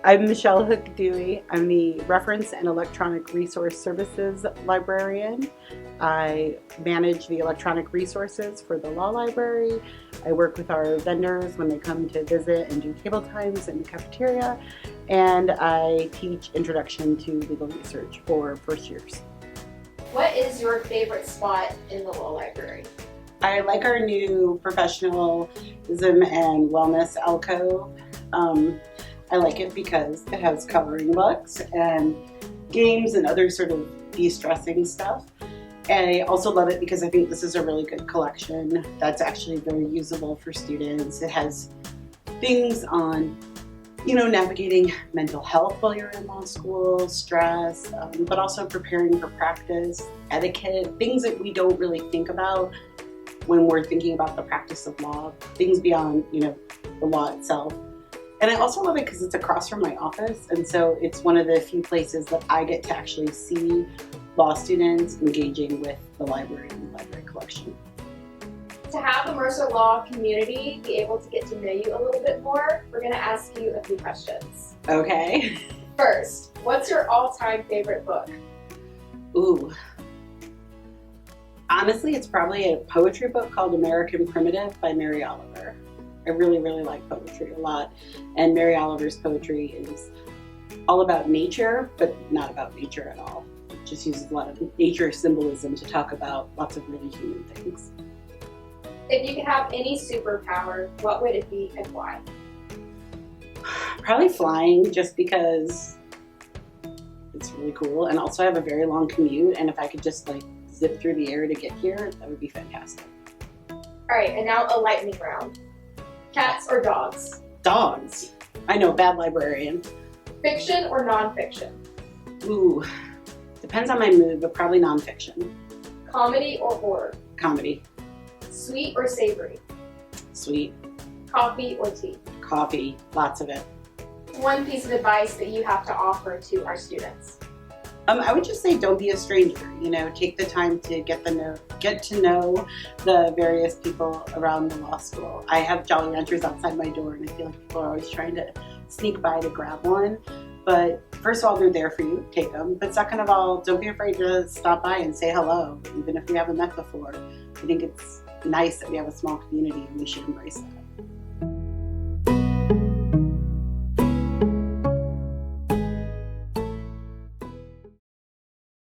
I'm Michelle Hook-Dewey. I'm the Reference and Electronic Resource Services Librarian. I manage the electronic resources for the law library. I work with our vendors when they come to visit and do table times in the cafeteria. And I teach Introduction to Legal Research for first years. What is your favorite spot in the law library? I like our new professionalism and wellness alcove. I like it because it has coloring books and games and other sort of de-stressing stuff. And I also love it because I think this is a really good collection that's actually very usable for students. It has things on, navigating mental health while you're in law school, stress, but also preparing for practice, etiquette, things that we don't really think about when we're thinking about the practice of law, things beyond, the law itself. And I also love it because it's across from my office, and so it's one of the few places that I get to actually see law students engaging with the library and the library collection. To have the Mercer Law community be able to get to know you a little bit more, we're going to ask you a few questions. Okay. First, what's your all-time favorite book? Ooh. Honestly, it's probably a poetry book called American Primitive by Mary Oliver. I really, really like poetry a lot. And Mary Oliver's poetry is all about nature, but not about nature at all. It just uses a lot of nature symbolism to talk about lots of really human things. If you could have any superpower, what would it be and why? Probably flying, just because it's really cool. And also I have a very long commute, and if I could just zip through the air to get here, that would be fantastic. All right, and now a lightning round. Cats or dogs? Dogs. I know, bad librarian. Fiction or nonfiction? Ooh, depends on my mood, but probably nonfiction. Comedy or horror? Comedy. Sweet or savory? Sweet. Coffee or tea? Coffee, lots of it. One piece of advice that you have to offer to our students. I would just say don't be a stranger. Take the time to get to know the various people around the law school. I have Jolly Ranchers outside my door, and I feel like people are always trying to sneak by to grab one. But first of all, they're there for you. Take them. But second of all, don't be afraid to stop by and say hello, even if we haven't met before. I think it's nice that we have a small community, and we should embrace that.